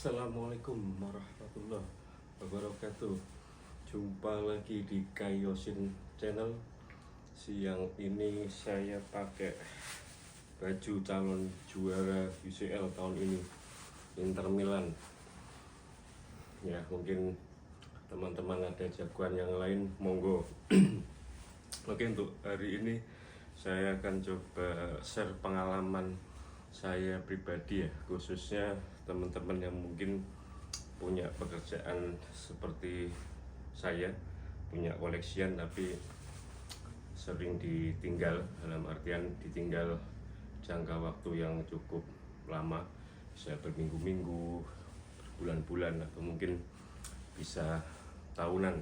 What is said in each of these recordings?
Assalamualaikum warahmatullahi wabarakatuh. Jumpa lagi di Kayosin Channel. Siang ini saya pakai baju calon juara UCL tahun ini, Inter Milan. Ya, mungkin teman-teman ada jagoan yang lain, monggo. Oke, untuk hari ini saya akan coba share pengalaman saya pribadi ya, khususnya teman-teman yang mungkin punya pekerjaan seperti saya, punya koleksian tapi sering ditinggal, dalam artian ditinggal jangka waktu yang cukup lama, bisa berminggu-minggu, berbulan-bulan, atau mungkin bisa tahunan.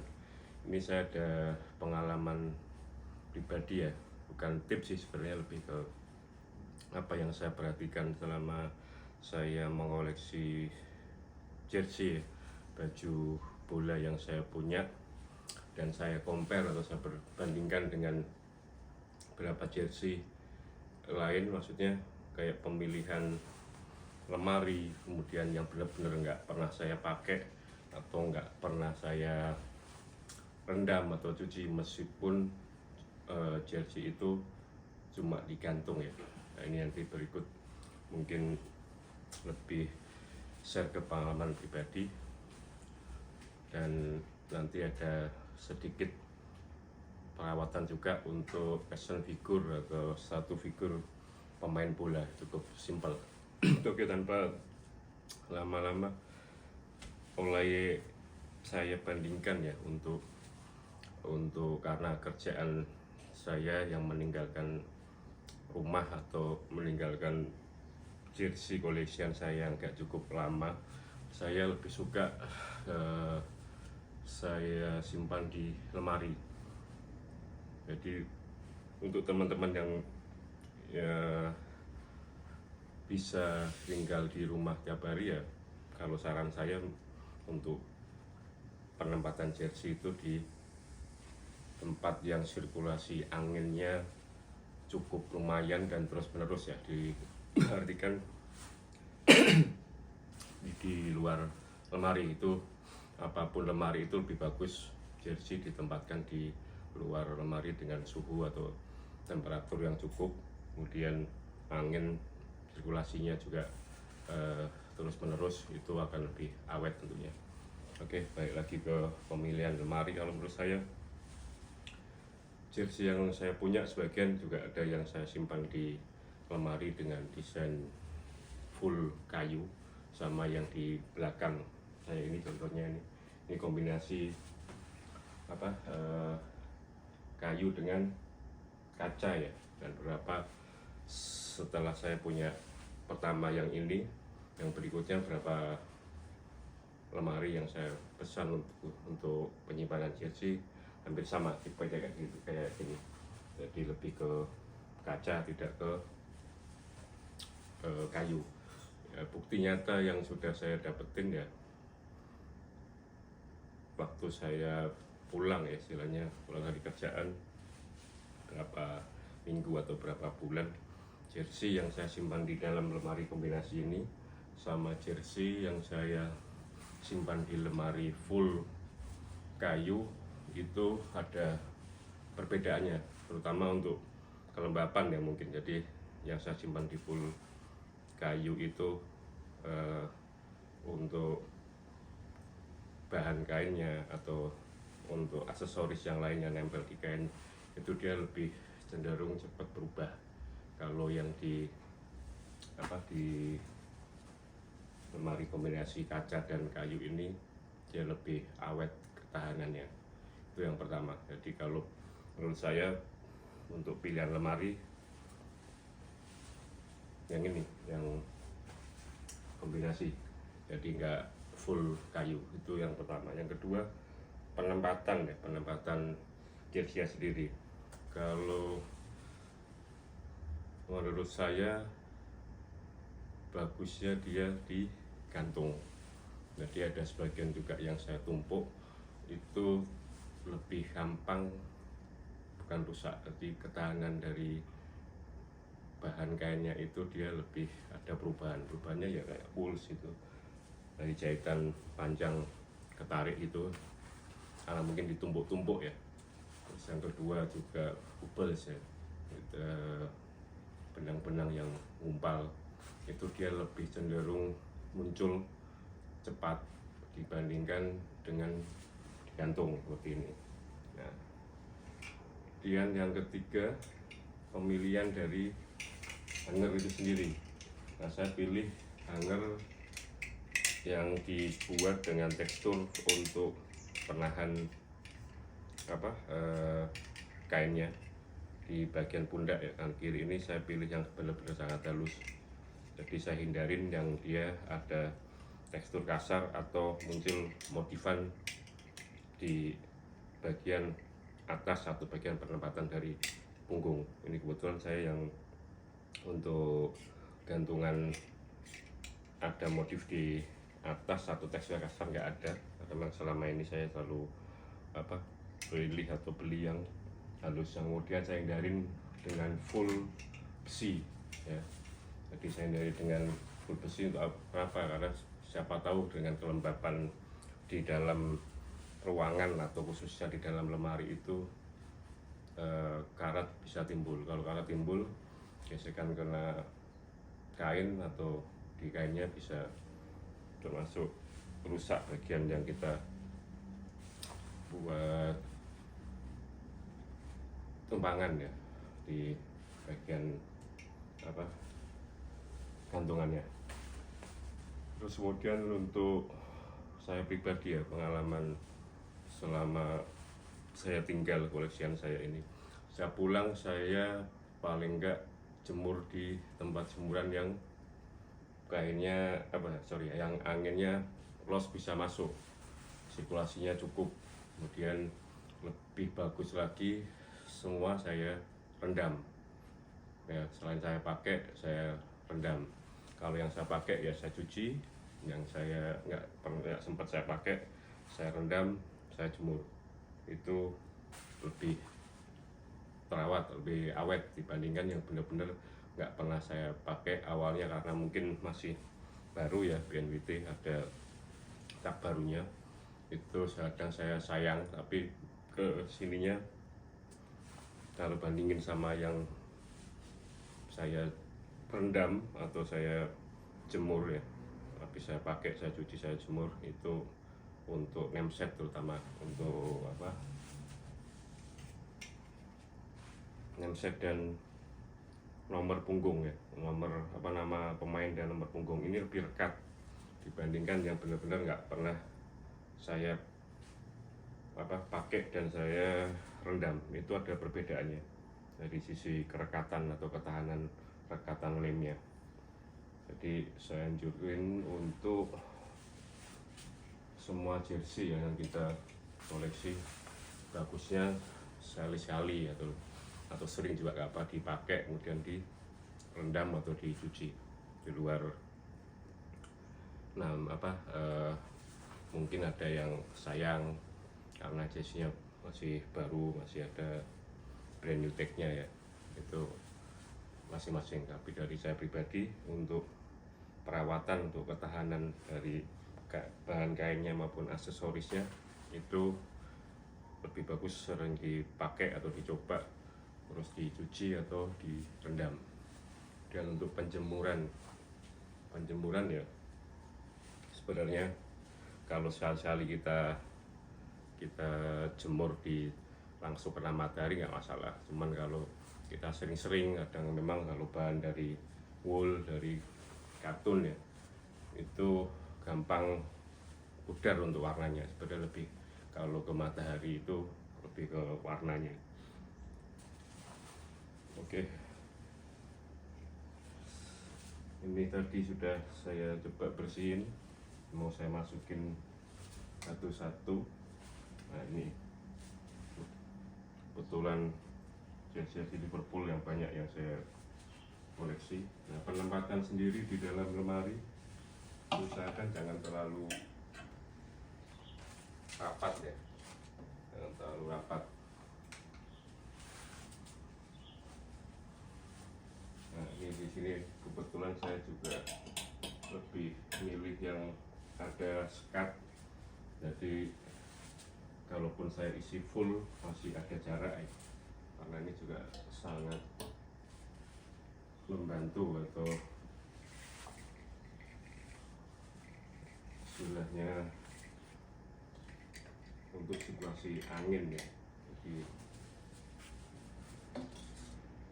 Ini saya ada pengalaman pribadi ya, bukan tips sih sebenarnya, lebih ke apa yang saya perhatikan selama saya mengoleksi jersey, baju bola yang saya punya, dan saya compare atau saya perbandingkan dengan beberapa jersey lain, maksudnya kayak pemilihan lemari, kemudian yang benar-benar nggak pernah saya pakai atau nggak pernah saya rendam atau cuci, meskipun jersey itu cuma digantung ya. Nah, ini nanti berikut mungkin lebih share ke pengalaman pribadi, dan nanti ada sedikit perawatan juga untuk action figure atau satu figur pemain bola, cukup simpel. Oke, tanpa lama-lama mulai saya bandingkan ya, untuk karena kerjaan saya yang meninggalkan rumah atau meninggalkan jersey collection saya yang gak cukup lama, saya lebih suka saya simpan di lemari. Jadi untuk teman-teman yang ya bisa tinggal di rumah tiap hari ya, kalau saran saya untuk penempatan jersey itu di tempat yang sirkulasi anginnya cukup lumayan dan terus-menerus ya, diartikan di luar lemari itu, apapun lemari itu lebih bagus jersey ditempatkan di luar lemari dengan suhu atau temperatur yang cukup, kemudian angin sirkulasinya juga terus-menerus, itu akan lebih awet tentunya. Oke, balik lagi ke pemilihan lemari. Kalau menurut saya, jersey yang saya punya sebagian juga ada yang saya simpan di lemari dengan desain full kayu, sama yang di belakang saya ini contohnya, ini kombinasi kayu dengan kaca ya. Dan beberapa setelah saya punya pertama yang ini, yang berikutnya berapa lemari yang saya pesan untuk penyimpanan jersey hampir sama tipenya kayak gitu, kayak gini. Jadi lebih ke kaca, tidak ke kayu. Ya, bukti nyata yang sudah saya dapetin ya, waktu saya pulang ya, istilahnya pulang dari kerjaan berapa minggu atau berapa bulan, jersey yang saya simpan di dalam lemari kombinasi ini sama jersey yang saya simpan di lemari full kayu itu ada perbedaannya, terutama untuk kelembapan ya mungkin. Jadi yang saya simpan di full kayu itu untuk bahan kainnya atau untuk aksesoris yang lainnya nempel di kain, itu dia lebih cenderung cepat berubah. Kalau yang di lemari kombinasi kaca dan kayu ini, dia lebih awet ketahanannya. Itu yang pertama. Jadi kalau menurut saya untuk pilihan lemari yang ini, yang kombinasi, jadi nggak full kayu, itu yang pertama. Yang kedua, penempatan jersey sendiri. Kalau menurut saya bagusnya dia digantung. Jadi ada sebagian juga yang saya tumpuk, itu lebih gampang, bukan rusak, jadi ketahanan dari bahan kainnya itu dia lebih ada perubahannya ya, kayak wool itu dari jahitan panjang ketarik itu, karena mungkin ditumpuk-tumpuk ya. Terus yang kedua juga bubbles ya, benang-benang yang ngumpal itu dia lebih cenderung muncul cepat dibandingkan dengan digantung seperti ini. Nah, kemudian yang ketiga, pemilihan dari hanger itu sendiri. Nah, saya pilih hanger yang dibuat dengan tekstur untuk penahan kainnya di bagian pundak ya, kan kiri ini saya pilih yang benar-benar sangat halus. Jadi saya hindarin yang dia ada tekstur kasar atau muncul motifan di bagian atas atau bagian penempatan dari punggung. Ini kebetulan saya yang untuk gantungan ada motif di atas atau tekstur kasar nggak ada, karena memang selama ini saya selalu beli yang halus. Yang kemudian saya hindarin dengan full besi ya. Jadi saya hindari dengan full besi untuk apa? Karena siapa tahu dengan kelembapan di dalam ruangan atau khususnya di dalam lemari itu karat bisa timbul. Kalau karat timbul, gesekan kena kain atau di kainnya bisa termasuk rusak bagian yang kita buat tumpangan ya di bagian gantungannya. Terus kemudian untuk saya pribadi ya, pengalaman selama saya tinggal koleksian saya ini, saya pulang saya paling enggak jemur di tempat jemuran yang kainnya yang anginnya los bisa masuk, sirkulasinya cukup. Kemudian lebih bagus lagi, semua saya rendam ya, selain saya pakai saya rendam. Kalau yang saya pakai ya saya cuci, yang saya nggak sempat saya pakai saya rendam, saya jemur. Itu lebih terawat, lebih awet dibandingkan yang benar-benar nggak pernah saya pakai awalnya, karena mungkin masih baru ya, BNWT ada tak barunya itu kadang saya sayang, tapi ke sininya kalau bandingin sama yang saya rendam atau saya jemur ya, tapi saya pakai, saya cuci, saya jemur, itu untuk nemset, terutama untuk nemset dan nomor punggung ya, nomor nama pemain dan nomor punggung ini lebih rekat dibandingkan yang benar-benar nggak pernah saya pakai dan saya rendam. Itu ada perbedaannya dari sisi kerekatan atau ketahanan rekatan lemnya. Jadi saya anjurin untuk semua jersey yang kita koleksi, bagusnya sekali-sekali atau sering juga dipakai kemudian direndam atau dicuci di luar. Nah, mungkin ada yang sayang karena jersey-nya masih baru, masih ada brand new tag-nya ya, itu masing-masing. Tapi dari saya pribadi, untuk perawatan, untuk ketahanan dari bahan kainnya maupun aksesorisnya, itu lebih bagus sering dipakai atau dicoba, terus dicuci atau direndam. Dan untuk penjemuran ya, sebenarnya kalau sekali-sekali kita jemur di langsung kena matahari nggak masalah. Cuman kalau kita sering-sering, kadang memang kalau bahan dari wool, dari katun ya, itu gampang pudar untuk warnanya. Sebenarnya lebih kalau ke matahari itu lebih ke warnanya. Oke. Ini tadi sudah saya coba bersihin, mau saya masukin satu-satu. Nah, ini kebetulan jersey Liverpool yang banyak yang saya koleksi. Nah, penempatan sendiri di dalam lemari usahakan jangan terlalu rapat ya, jangan terlalu rapat. Nah, ini di sini kebetulan saya juga lebih milih yang ada sekat, jadi kalaupun saya isi full masih ada jarak ya. Karena ini juga sangat membantu atau istilahnya untuk situasi angin ya, jadi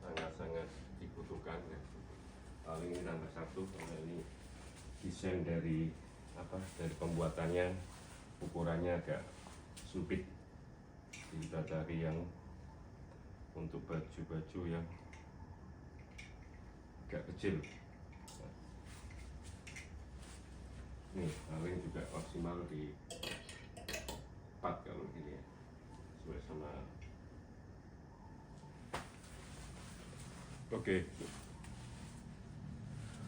sangat-sangat dibutuhkan ya. Paling ini tambah satu karena ini desain dari dari pembuatannya, ukurannya agak sempit, kita cari yang untuk baju-baju yang agak kecil. Nih paling juga maksimal di 4 kalau gini ya, sesuai sama. Oke.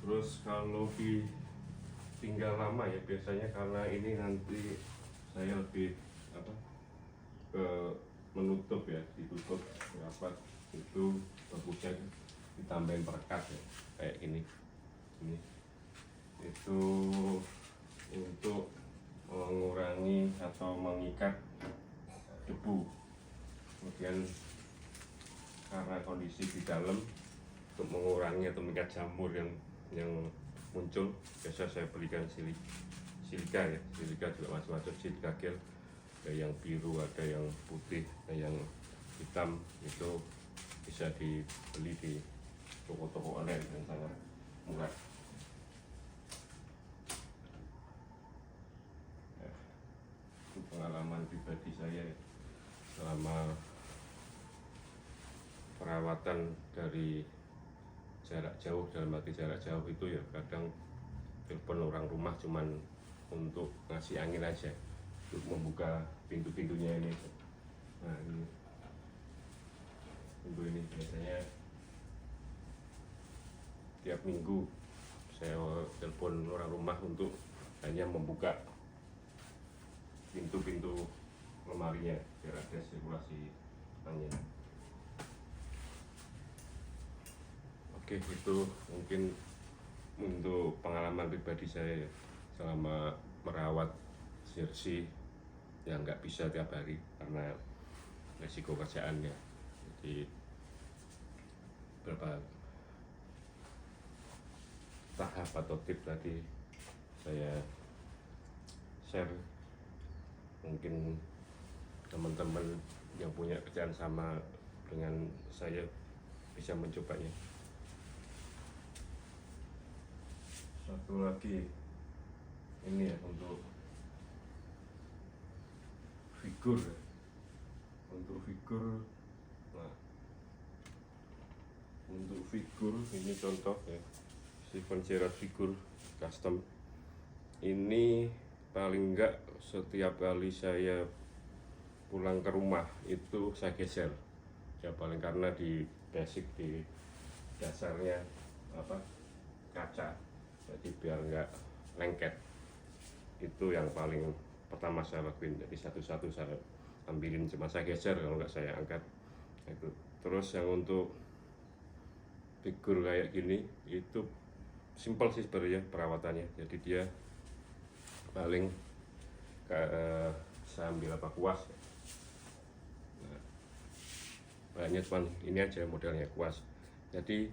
Terus kalau tinggal lama ya, biasanya karena ini nanti saya lebih ke menutup ya, ditutup rapat itu bagusnya ditambahin perekat ya, kayak ini itu untuk mengurangi atau mengikat debu. Kemudian karena kondisi di dalam, untuk mengurangi atau mengikat jamur yang muncul, biasa saya belikan silika ya. Silika juga macam-macam, silika gel, ada yang biru, ada yang putih, ada yang hitam. Itu bisa dibeli di toko-toko online dan sangat murah. Itu pengalaman pribadi saya selama perawatan dari jarak jauh. Dalam arti jarak jauh itu ya kadang telepon orang rumah cuman untuk ngasih angin aja, untuk membuka pintu-pintunya ini. Nah ini pintu ini biasanya tiap minggu saya telepon orang rumah untuk hanya membuka pintu-pintu lemarinya biar ada sirkulasi angin. Oke, itu mungkin untuk pengalaman pribadi saya selama merawat jersey yang nggak bisa tiap hari karena resiko kerjaannya. Jadi beberapa tahap atau tips tadi saya share, mungkin teman-teman yang punya kerjaan sama dengan saya bisa mencobanya. Satu lagi ini ya, untuk figur. Nah, untuk figur ini contoh ya, Steven Gerrard figur custom. Ini paling enggak setiap kali saya pulang ke rumah itu saya geser ya, paling karena di basic di dasarnya kaca, jadi biar enggak lengket. Itu yang paling pertama saya lakuin, jadi satu-satu saya ambilin, cuma saya geser, kalau enggak saya angkat. Itu terus yang untuk figur kayak gini itu simpel sih sebenarnya perawatannya. Jadi dia paling saya ambil kuas. Nah, bahannya cuma ini aja, modelnya kuas. Jadi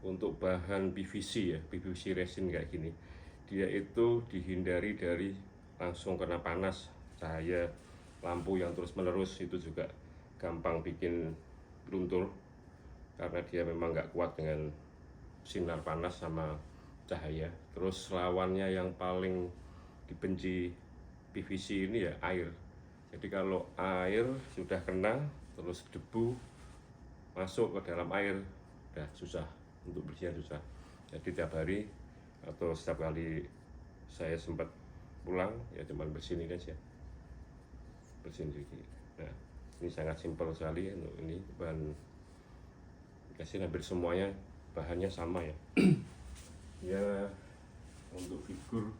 untuk bahan PVC ya, PVC resin kayak gini, dia itu dihindari dari langsung kena panas, cahaya lampu yang terus menerus itu juga gampang bikin luntur, karena dia memang nggak kuat dengan sinar panas sama cahaya. Terus lawannya yang paling dibenci PVC ini ya air. Jadi kalau air sudah kena, terus debu masuk ke dalam air, udah susah, untuk bersihnya susah. Jadi tiap hari atau setiap kali saya sempat pulang ya cuman bersihin ini aja, bersihin sedikit. Nah ini sangat simpel sekali untuk ini, bahan kasih hampir semuanya bahannya sama ya. Ya untuk figur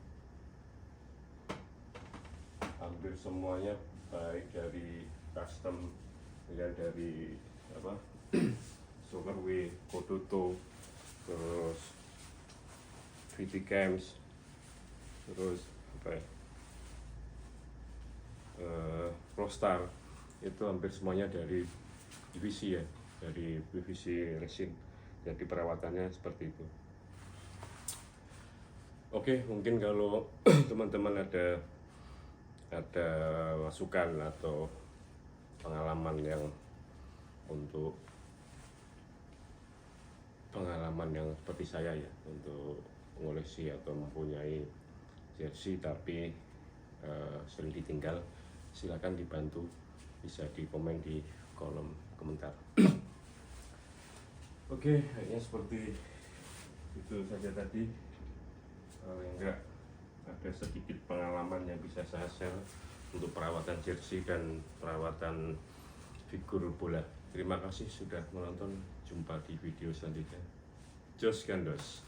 hampir semuanya baik dari custom ya, dari Solarway, Kodoto, terus VT Camps, terus apa ya, Prostar itu hampir semuanya dari PVC ya, dari PVC resin. Jadi perawatannya seperti itu. Oke, mungkin kalau teman-teman ada masukan atau pengalaman yang seperti saya ya, untuk mengoleksi atau mempunyai jersey tapi sering ditinggal, silakan dibantu, bisa di komen di kolom komentar. Oke, kayaknya seperti itu saja tadi. Enggak ada sedikit pengalaman yang bisa saya share untuk perawatan jersey dan perawatan figur bola. Terima kasih sudah menonton. Jumpa di video selanjutnya. Jos Gandos.